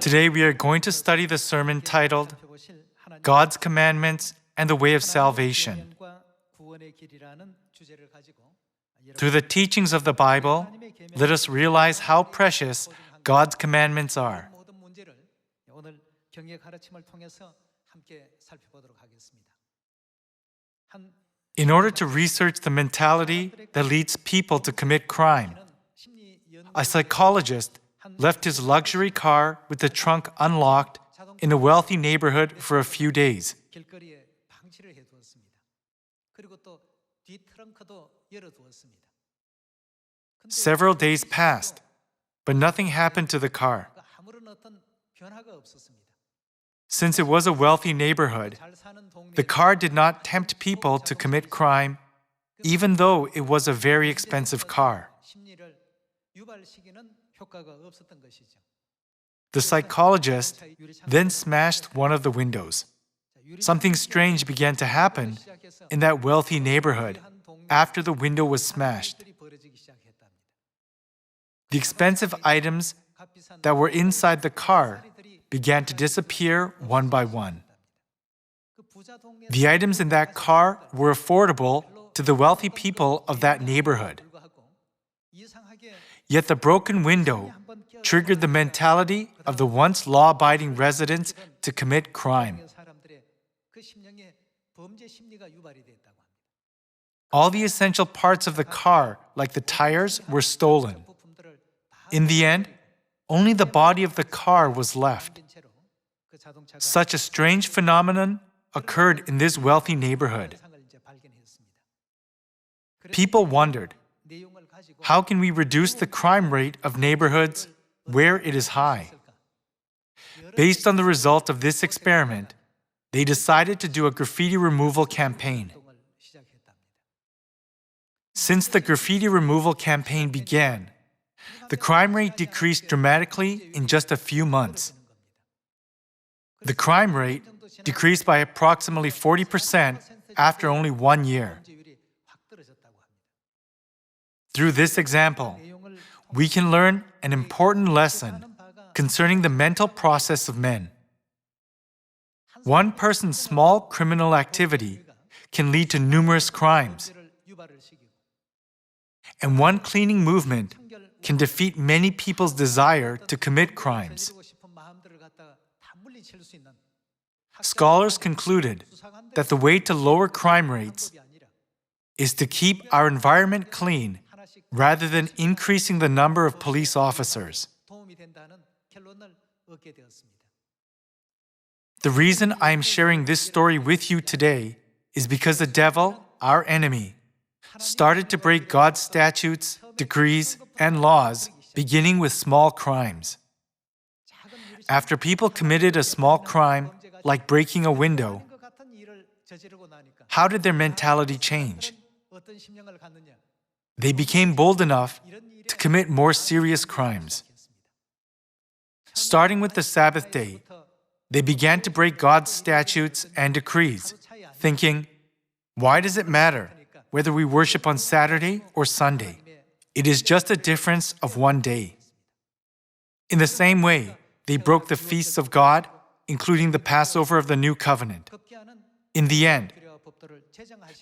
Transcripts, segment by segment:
Today we are going to study the sermon titled God's Commandments and the Way of Salvation. Through the teachings of the Bible, let us realize how precious God's commandments are. In order to research the mentality that leads people to commit crime, a psychologist left his luxury car with the trunk unlocked in a wealthy neighborhood for a few days. Several days passed, but nothing happened to the car. Since it was a wealthy neighborhood, the car did not tempt people to commit crime, even though it was a very expensive car. The psychologist then smashed one of the windows. Something strange began to happen in that wealthy neighborhood after the window was smashed. The expensive items that were inside the car began to disappear one by one. The items in that car were affordable to the wealthy people of that neighborhood. Yet the broken window triggered the mentality of the once law-abiding residents to commit crime. All the essential parts of the car, like the tires, were stolen. In the end, only the body of the car was left. Such a strange phenomenon occurred in this wealthy neighborhood. People wondered, how can we reduce the crime rate of neighborhoods where it is high? Based on the result of this experiment, they decided to do a graffiti removal campaign. Since the graffiti removal campaign began, the crime rate decreased dramatically in just a few months. The crime rate decreased by approximately 40% after only 1 year. Through this example, we can learn an important lesson concerning the mental process of men. One person's small criminal activity can lead to numerous crimes. And one cleaning movement can defeat many people's desire to commit crimes. Scholars concluded that the way to lower crime rates is to keep our environment clean rather than increasing the number of police officers. The reason I am sharing this story with you today is because the devil, our enemy, started to break God's statutes, decrees, and laws, beginning with small crimes. After people committed a small crime, like breaking a window, how did their mentality change? They became bold enough to commit more serious crimes. Starting with the Sabbath day, they began to break God's statutes and decrees, thinking, why does it matter whether we worship on Saturday or Sunday? It is just a difference of 1 day. In the same way, they broke the feasts of God, including the Passover of the New Covenant. In the end,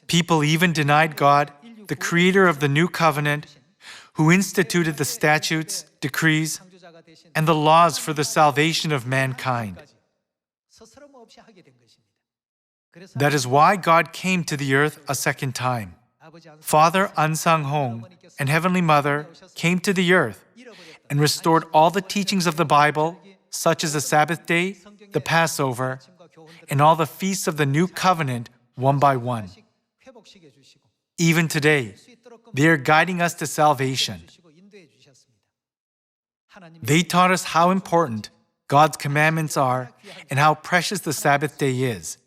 people even denied God, the creator of the New Covenant, who instituted the statutes, decrees, and the laws for the salvation of mankind. That is why God came to the earth a second time. Father Ahnsahnghong and Heavenly Mother came to the earth and restored all the teachings of the Bible, such as the Sabbath day, the Passover, and all the feasts of the New Covenant, one by one. Even today, they are guiding us to salvation. They taught us how important God's commandments are and how precious the Sabbath day is.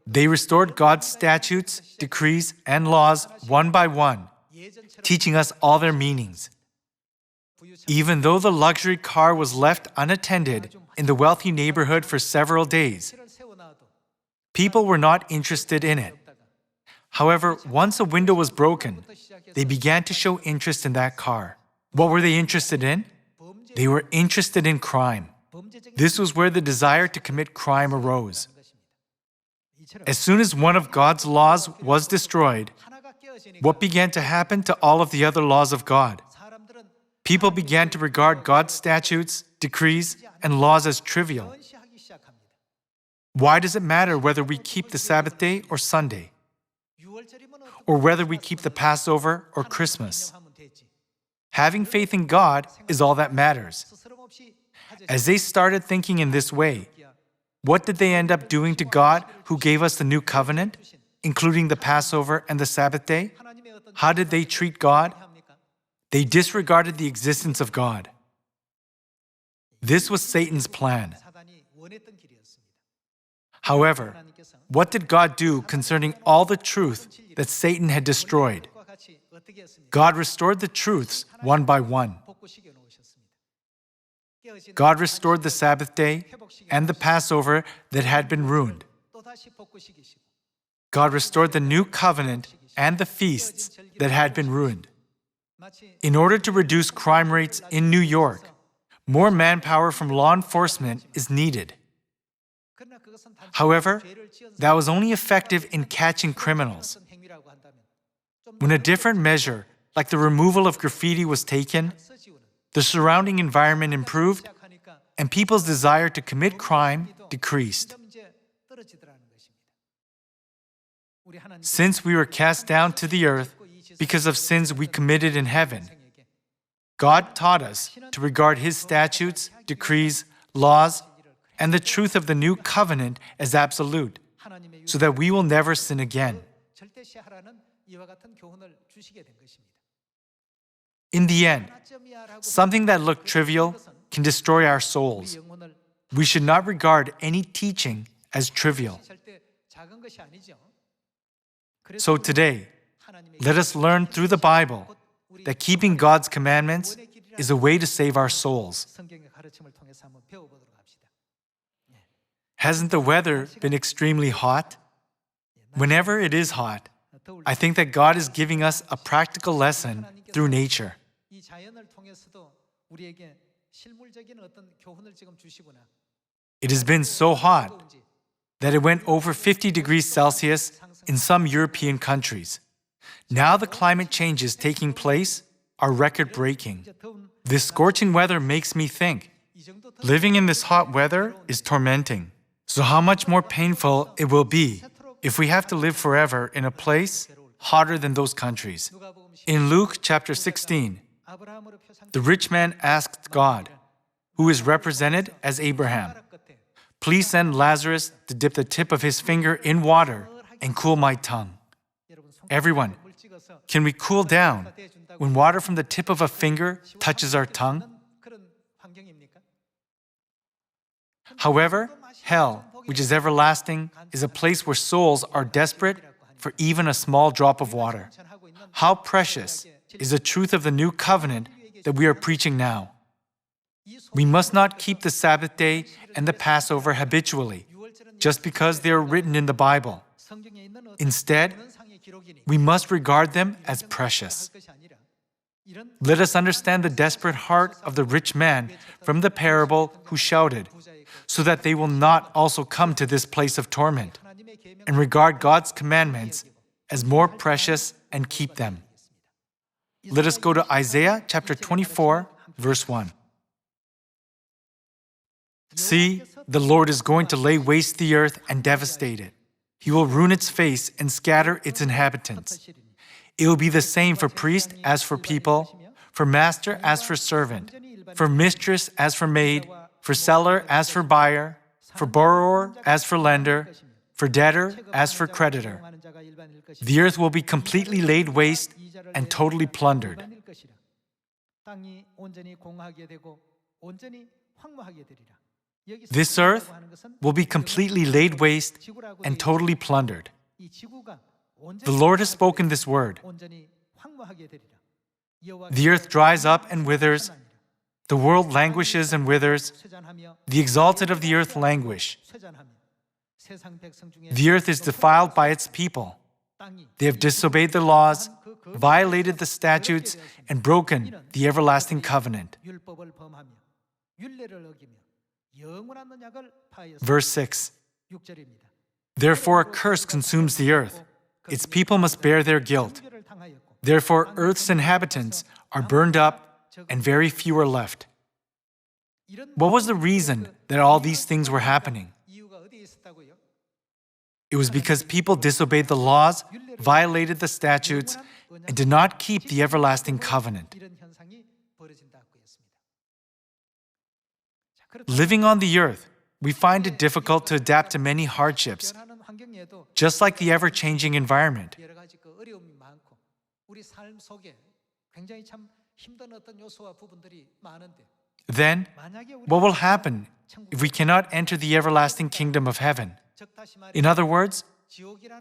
They restored God's statutes, decrees, and laws one by one, teaching us all their meanings. Even though the luxury car was left unattended in the wealthy neighborhood for several days, people were not interested in it. However, once a window was broken, they began to show interest in that car. What were they interested in? They were interested in crime. This was where the desire to commit crime arose. As soon as one of God's laws was destroyed, what began to happen to all of the other laws of God? People began to regard God's statutes, decrees, and laws as trivial. Why does it matter whether we keep the Sabbath day or Sunday? Or whether we keep the Passover or Christmas? Having faith in God is all that matters. As they started thinking in this way, what did they end up doing to God who gave us the new covenant, including the Passover and the Sabbath day? How did they treat God? They disregarded the existence of God. This was Satan's plan. However, what did God do concerning all the truth that Satan had destroyed? God restored the truths one by one. God restored the Sabbath day and the Passover that had been ruined. God restored the new covenant and the feasts that had been ruined. In order to reduce crime rates in New York, more manpower from law enforcement is needed. However, that was only effective in catching criminals. When a different measure, like the removal of graffiti, was taken, the surrounding environment improved, and people's desire to commit crime decreased. Since we were cast down to the earth because of sins we committed in heaven, God taught us to regard His statutes, decrees, laws, and the truth of the new covenant as absolute, so that we will never sin again. In the end, something that looked trivial can destroy our souls. We should not regard any teaching as trivial. So today, let us learn through the Bible that keeping God's commandments is a way to save our souls. Hasn't the weather been extremely hot? Whenever it is hot, I think that God is giving us a practical lesson through nature. It has been so hot that it went over 50 degrees Celsius in some European countries. Now the climate changes taking place are record-breaking. This scorching weather makes me think, living in this hot weather is tormenting. So how much more painful it will be if we have to live forever in a place hotter than those countries. In Luke chapter 16, the rich man asked God, who is represented as Abraham, "Please send Lazarus to dip the tip of his finger in water and cool my tongue." Everyone, can we cool down when water from the tip of a finger touches our tongue? However, hell, which is everlasting, is a place where souls are desperate for even a small drop of water. How precious is the truth of the new covenant that we are preaching now. We must not keep the Sabbath day and the Passover habitually, just because they are written in the Bible. Instead, we must regard them as precious. Let us understand the desperate heart of the rich man from the parable who shouted, so that they will not also come to this place of torment, and regard God's commandments as more precious and keep them. Let us go to Isaiah chapter 24, verse 1. See, the Lord is going to lay waste the earth and devastate it. He will ruin its face and scatter its inhabitants. It will be the same for priest as for people, for master as for servant, for mistress as for maid, for seller as for buyer, for borrower as for lender, for debtor as for creditor. The earth will be completely laid waste and totally plundered. This earth will be completely laid waste and totally plundered. The Lord has spoken this word. The earth dries up and withers. The world languishes and withers. The exalted of the earth languish. The earth is defiled by its people. They have disobeyed the laws, violated the statutes, and broken the everlasting covenant. Verse 6. Therefore a curse consumes the earth. Its people must bear their guilt. Therefore earth's inhabitants are burned up, and very few are left. What was the reason that all these things were happening? It was because people disobeyed the laws, violated the statutes, and did not keep the everlasting covenant. Living on the earth, we find it difficult to adapt to many hardships, just like the ever-changing environment. Then, what will happen if we cannot enter the everlasting kingdom of heaven? In other words,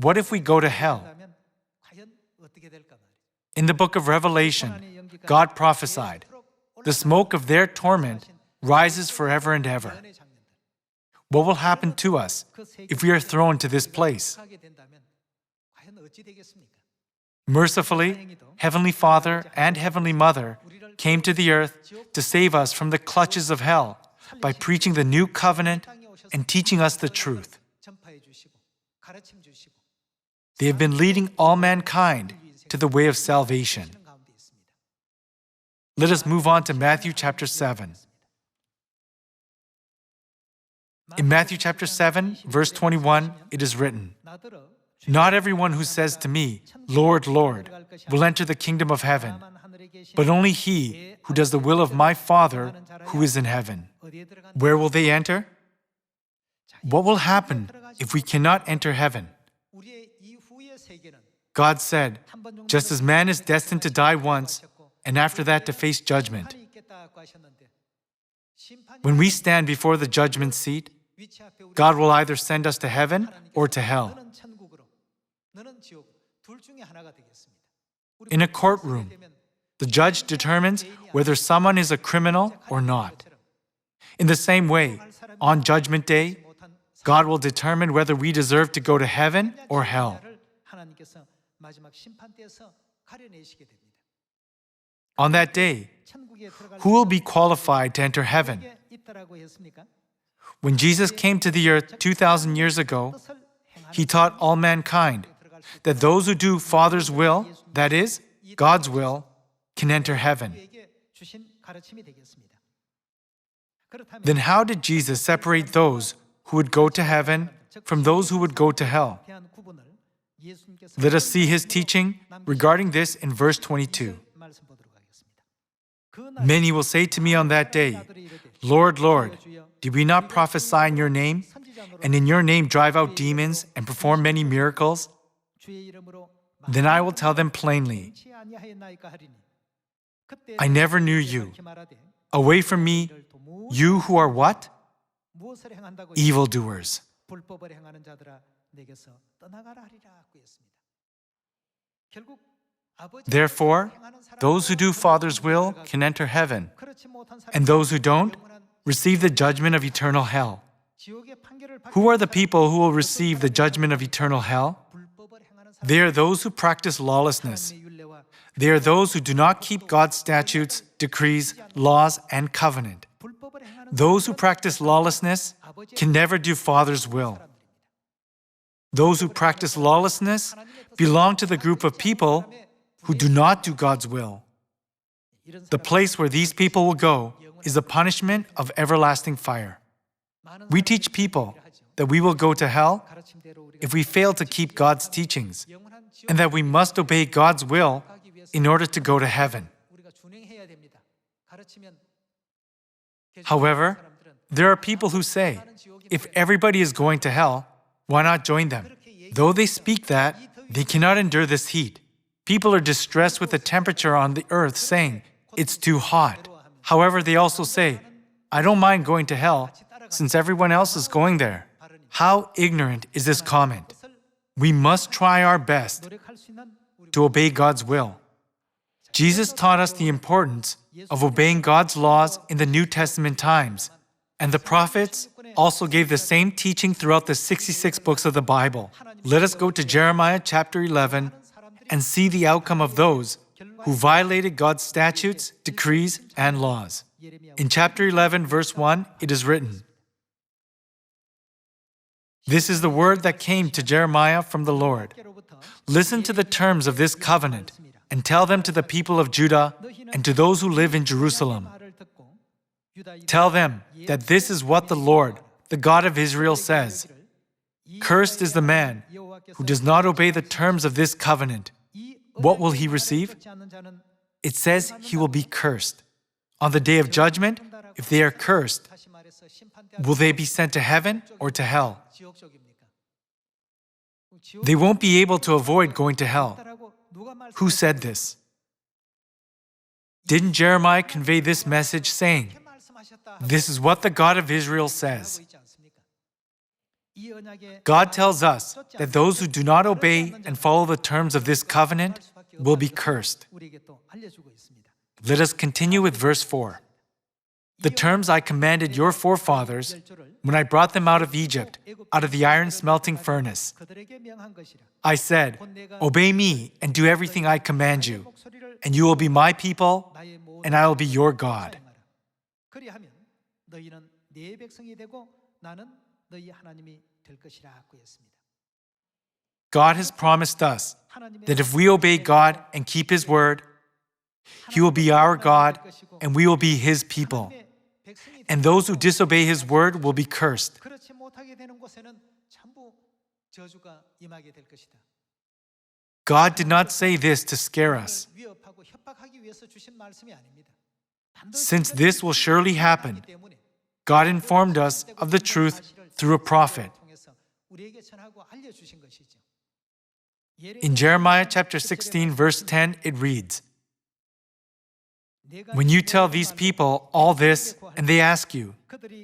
what if we go to hell? In the book of Revelation, God prophesied, the smoke of their torment rises forever and ever. What will happen to us if we are thrown to this place? Mercifully, Heavenly Father and Heavenly Mother came to the earth to save us from the clutches of hell by preaching the new covenant and teaching us the truth. They have been leading all mankind to the way of salvation. Let us move on to Matthew chapter 7. In Matthew chapter 7, verse 21, it is written, "Not everyone who says to me, 'Lord, Lord,' will enter the kingdom of heaven, but only he who does the will of my Father who is in heaven." Where will they enter? What will happen if we cannot enter heaven? God said, just as man is destined to die once, and after that to face judgment. When we stand before the judgment seat, God will either send us to heaven or to hell. In a courtroom, the judge determines whether someone is a criminal or not. In the same way, on Judgment Day, God will determine whether we deserve to go to heaven or hell. On that day, who will be qualified to enter heaven? When Jesus came to the earth 2,000 years ago, He taught all mankind that those who do Father's will, that is, God's will, can enter heaven. Then how did Jesus separate those who would go to heaven from those who would go to hell? Let us see His teaching regarding this in verse 22. "Many will say to me on that day, 'Lord, Lord, did we not prophesy in your name, and in your name drive out demons and perform many miracles?' Then I will tell them plainly, 'I never knew you. Away from me, you who are what? Evildoers.'" Therefore, those who do Father's will can enter heaven, and those who don't receive the judgment of eternal hell. Who are the people who will receive the judgment of eternal hell? They are those who practice lawlessness. They are those who do not keep God's statutes, decrees, laws, and covenant. Those who practice lawlessness can never do Father's will. Those who practice lawlessness belong to the group of people who do not do God's will. The place where these people will go is the punishment of everlasting fire. We teach people that we will go to hell if we fail to keep God's teachings, and that we must obey God's will in order to go to heaven. However, there are people who say, if everybody is going to hell, why not join them? Though they speak that, they cannot endure this heat. People are distressed with the temperature on the earth, saying, it's too hot. However, they also say, I don't mind going to hell, since everyone else is going there. How ignorant is this comment? We must try our best to obey God's will. Jesus taught us the importance of obeying God's laws in the New Testament times, and the prophets also gave the same teaching throughout the 66 books of the Bible. Let us go to Jeremiah chapter 11 and see the outcome of those who violated God's statutes, decrees, and laws. In chapter 11, verse 1, it is written, This is the word that came to Jeremiah from the Lord. Listen to the terms of this covenant and tell them to the people of Judah and to those who live in Jerusalem. Tell them that this is what the Lord, the God of Israel, says. Cursed is the man who does not obey the terms of this covenant. What will he receive? It says he will be cursed. On the day of judgment, if they are cursed, will they be sent to heaven or to hell? They won't be able to avoid going to hell. Who said this? Didn't Jeremiah convey this message saying, "This is what the God of Israel says"? God tells us that those who do not obey and follow the terms of this covenant will be cursed. Let us continue with verse 4. The terms I commanded your forefathers when I brought them out of Egypt, out of the iron smelting furnace. I said, "Obey me and do everything I command you, and you will be my people, and I will be your God." God has promised us that if we obey God and keep His word, He will be our God and we will be His people. And those who disobey His word will be cursed. God did not say this to scare us. Since this will surely happen, God informed us of the truth through a prophet. In Jeremiah chapter 16, verse 10, it reads, "When you tell these people all this, and they ask you,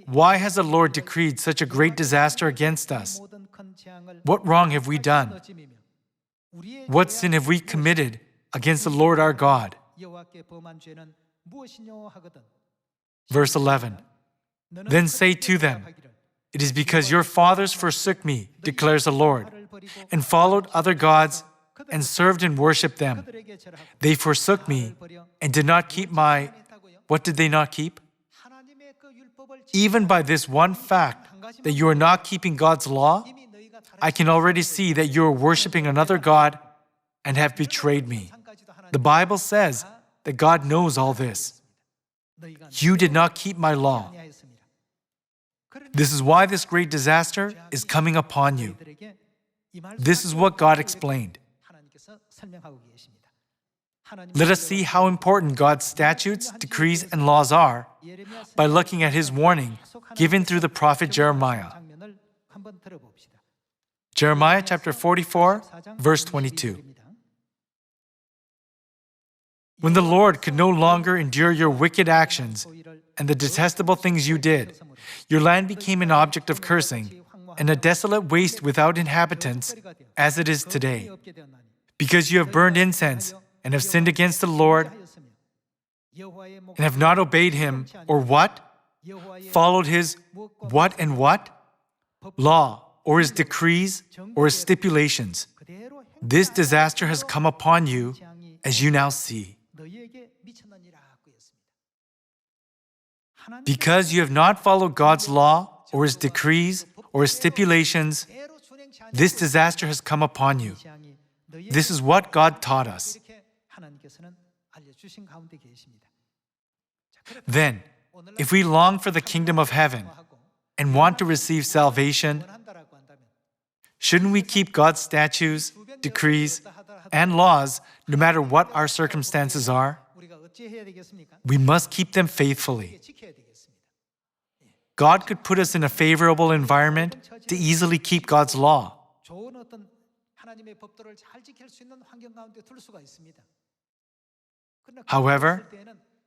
'Why has the Lord decreed such a great disaster against us? What wrong have we done? What sin have we committed against the Lord our God?' Verse 11, "Then say to them, 'It is because your fathers forsook me, declares the Lord, and followed other gods and served and worshipped them. They forsook me and did not keep my..." What did they not keep? Even by this one fact that you are not keeping God's law, I can already see that you are worshiping another God and have betrayed me. The Bible says that God knows all this. You did not keep my law. This is why this great disaster is coming upon you. This is what God explained. Let us see how important God's statutes, decrees, and laws are by looking at His warning given through the prophet Jeremiah. Jeremiah chapter 44, verse 22. When the Lord could no longer endure your wicked actions and the detestable things you did, your land became an object of cursing and a desolate waste without inhabitants, as it is today. Because you have burned incense and have sinned against the Lord and have not obeyed Him, or what? Followed His what and what? Law, or His decrees, or His stipulations. This disaster has come upon you, as you now see. Because you have not followed God's law, or His decrees, or His stipulations, this disaster has come upon you. This is what God taught us. Then, if we long for the kingdom of heaven and want to receive salvation, shouldn't we keep God's statutes, decrees, and laws no matter what our circumstances are? We must keep them faithfully. God could put us in a favorable environment to easily keep God's law. However,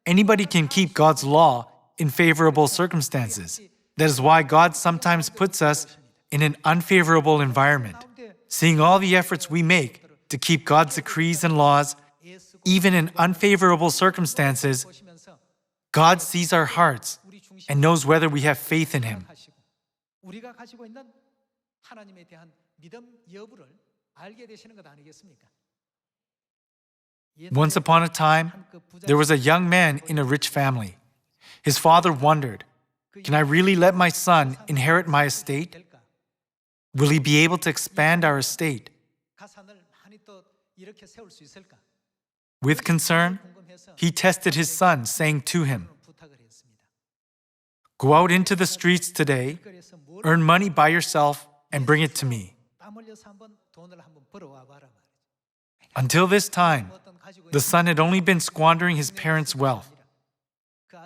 anybody can keep God's law in favorable circumstances. That is why God sometimes puts us in an unfavorable environment. Seeing all the efforts we make to keep God's decrees and laws, even in unfavorable circumstances, God sees our hearts and knows whether we have faith in Him. Once upon a time, there was a young man in a rich family. His father wondered, "Can I really let my son inherit my estate?" Will he be able to expand our estate? With concern, he tested his son, saying to him, "Go out into the streets today, earn money by yourself, and bring it to me." Until this time, the son had only been squandering his parents' wealth.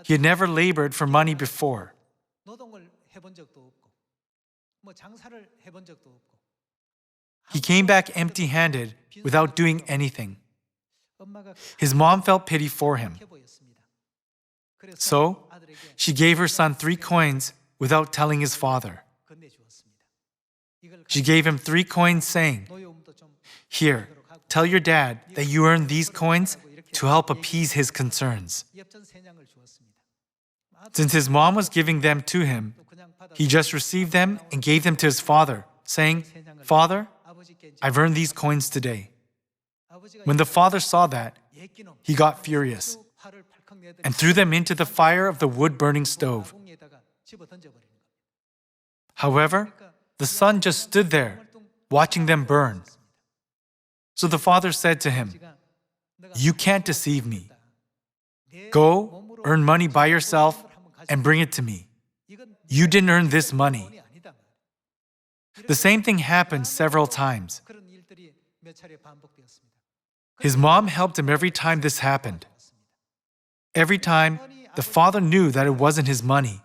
He had never labored for money before. He came back empty-handed without doing anything. His mom felt pity for him. So, she gave her son 3 coins without telling his father. She gave him 3 coins saying, "Here, tell your dad that you earned these coins to help appease his concerns." Since his mom was giving them to him, he just received them and gave them to his father, saying, "Father, I've earned these coins today." When the father saw that, he got furious and threw them into the fire of the wood-burning stove. However, the son just stood there, watching them burn. So the father said to him, "You can't deceive me. Go, earn money by yourself, and bring it to me. You didn't earn this money." The same thing happened several times. His mom helped him every time this happened. Every time, the father knew that it wasn't his money.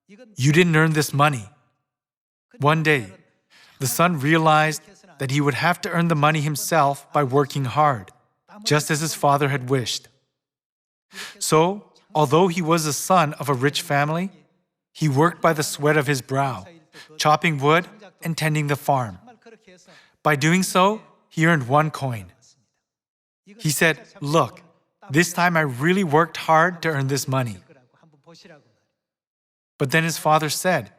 "You didn't earn this money." One day, the son realized that he would have to earn the money himself by working hard, just as his father had wished. So, although he was the son of a rich family, he worked by the sweat of his brow, chopping wood and tending the farm. By doing so, he earned 1 coin. He said, "Look, this time I really worked hard to earn this money." But then his father said,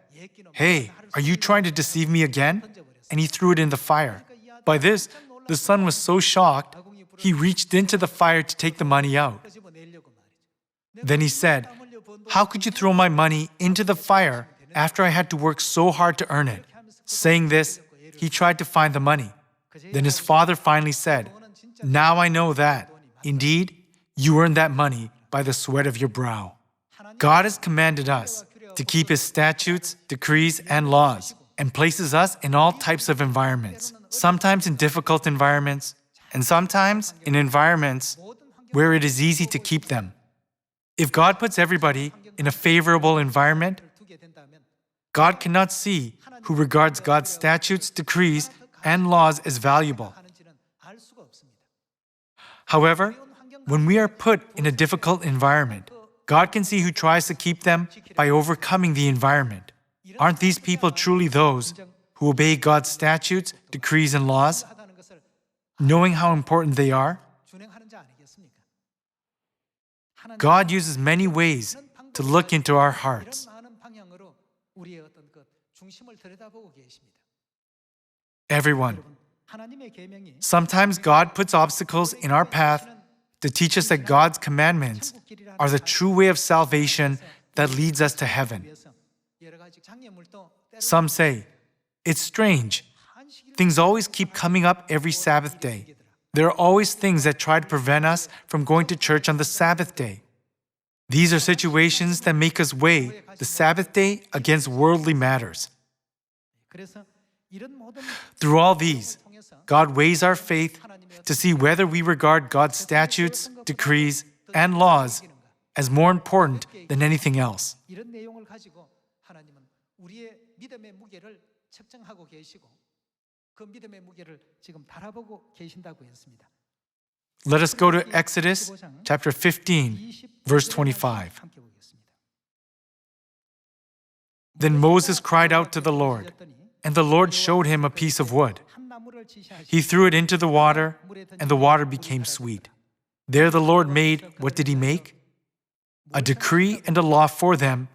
"Hey, are you trying to deceive me again?" And he threw it in the fire. By this, the son was so shocked, he reached into the fire to take the money out. Then he said, "How could you throw my money into the fire after I had to work so hard to earn it?" Saying this, he tried to find the money. Then his father finally said, "Now I know that, indeed, you earned that money by the sweat of your brow." God has commanded us to keep His statutes, decrees, and laws, and places us in all types of environments, sometimes in difficult environments, and sometimes in environments where it is easy to keep them. If God puts everybody in a favorable environment, God cannot see who regards God's statutes, decrees, and laws as valuable. However, when we are put in a difficult environment, God can see who tries to keep them by overcoming the environment. Aren't these people truly those who obey God's statutes, decrees, and laws, knowing how important they are? God uses many ways to look into our hearts. Everyone. Sometimes God puts obstacles in our path to teach us that God's commandments are the true way of salvation that leads us to heaven. Some say, "It's strange. Things always keep coming up every Sabbath day. There are always things that try to prevent us from going to church on the Sabbath day." These are situations that make us weigh the Sabbath day against worldly matters. Through all these, God weighs our faith to see whether we regard God's statutes, decrees, and laws as more important than anything else. Let us go to Exodus chapter 15, verse 25. Then Moses cried out to the Lord, and the Lord showed him a piece of wood. He threw it into the water, and the water became sweet. There the Lord made, what did He make? A decree and a law for them,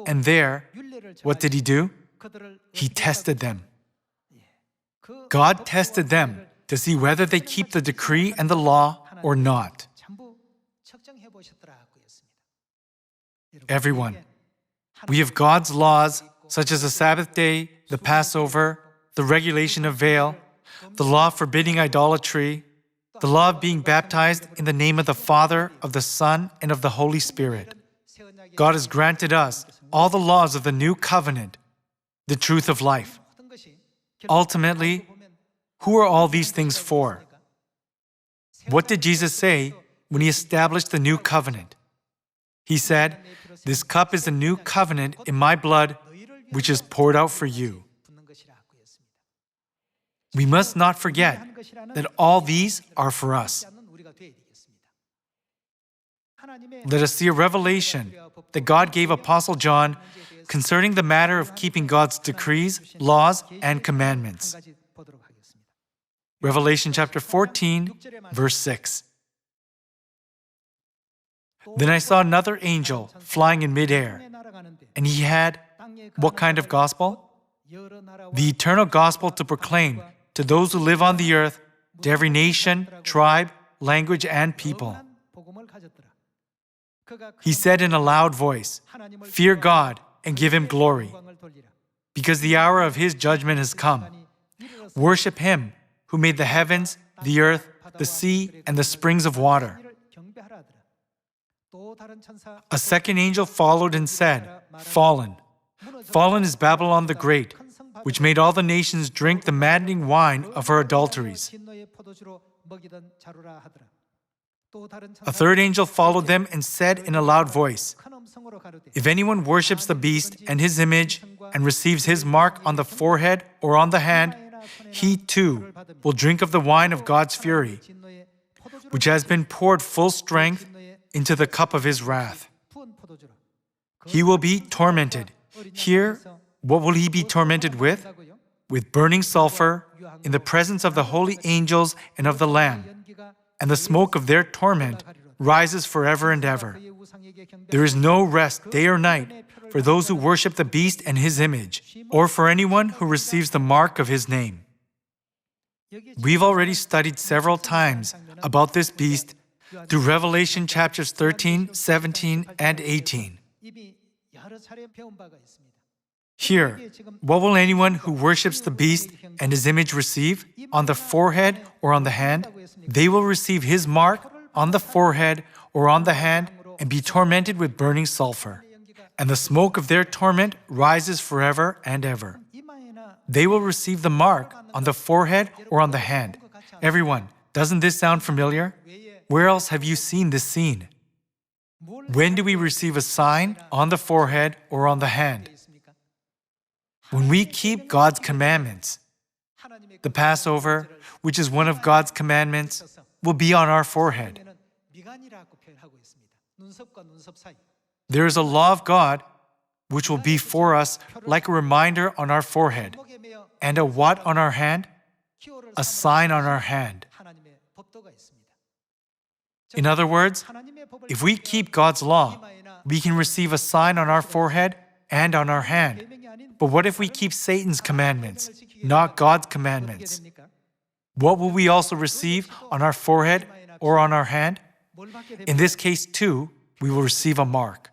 and there, what did He do? He tested them. God tested them to see whether they keep the decree and the law or not. Everyone, we have God's laws, such as the Sabbath day, the Passover, the the regulation of veil, the law forbidding idolatry, the law of being baptized in the name of the Father, of the Son, and of the Holy Spirit. God has granted us all the laws of the new covenant, the truth of life. Ultimately, who are all these things for? What did Jesus say when he established the new covenant? He said, "This cup is the new covenant in my blood, which is poured out for you." We must not forget that all these are for us. Let us see a revelation that God gave Apostle John concerning the matter of keeping God's decrees, laws, and commandments. Revelation chapter 14, verse 6. Then I saw another angel flying in midair, and he had what kind of gospel? The eternal gospel to proclaim to those who live on the earth, to every nation, tribe, language, and people. He said in a loud voice, "Fear God and give Him glory, because the hour of His judgment has come. Worship Him who made the heavens, the earth, the sea, and the springs of water." A second angel followed and said, "Fallen. Fallen is Babylon the Great, which made all the nations drink the maddening wine of her adulteries." A third angel followed them and said in a loud voice, "If anyone worships the beast and his image and receives his mark on the forehead or on the hand, he too will drink of the wine of God's fury, which has been poured full strength into the cup of his wrath. He will be tormented." Here, what will he be tormented with? With burning sulfur, in the presence of the holy angels and of the Lamb. And the smoke of their torment rises forever and ever. There is no rest day or night for those who worship the beast and his image, or for anyone who receives the mark of his name. We've already studied several times about this beast through Revelation chapters 13, 17, and 18. Here, what will anyone who worships the beast and his image receive? On the forehead or on the hand? They will receive his mark on the forehead or on the hand and be tormented with burning sulfur. And the smoke of their torment rises forever and ever. They will receive the mark on the forehead or on the hand. Everyone, doesn't this sound familiar? Where else have you seen this scene? When do we receive a sign on the forehead or on the hand? When we keep God's commandments. The Passover, which is one of God's commandments, will be on our forehead. There is a law of God which will be for us like a reminder on our forehead. And a what on our hand? A sign on our hand. In other words, if we keep God's law, we can receive a sign on our forehead and on our hand. But what if we keep Satan's commandments, not God's commandments? What will we also receive on our forehead or on our hand? In this case, too, we will receive a mark.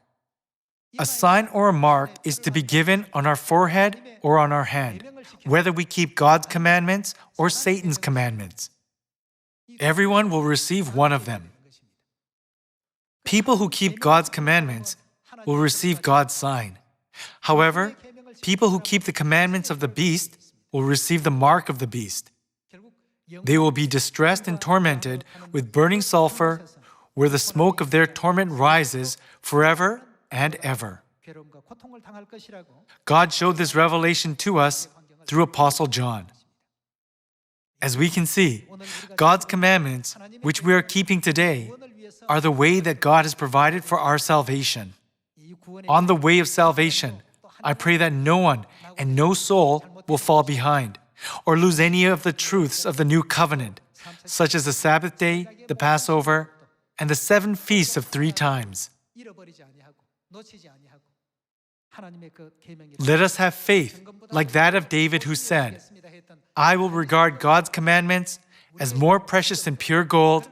A sign or a mark is to be given on our forehead or on our hand, whether we keep God's commandments or Satan's commandments. Everyone will receive one of them. People who keep God's commandments will receive God's sign. However, people who keep the commandments of the beast will receive the mark of the beast. They will be distressed and tormented with burning sulfur, where the smoke of their torment rises forever and ever. God showed this revelation to us through Apostle John. As we can see, God's commandments, which we are keeping today, are the way that God has provided for our salvation. On the way of salvation, I pray that no one and no soul will fall behind or lose any of the truths of the new covenant, such as the Sabbath day, the Passover, and the 7 feasts of 3 times. Let us have faith like that of David, who said, "I will regard God's commandments as more precious than pure gold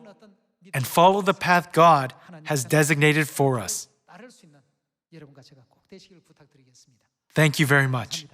and follow the path God has designated for us." Thank you very much.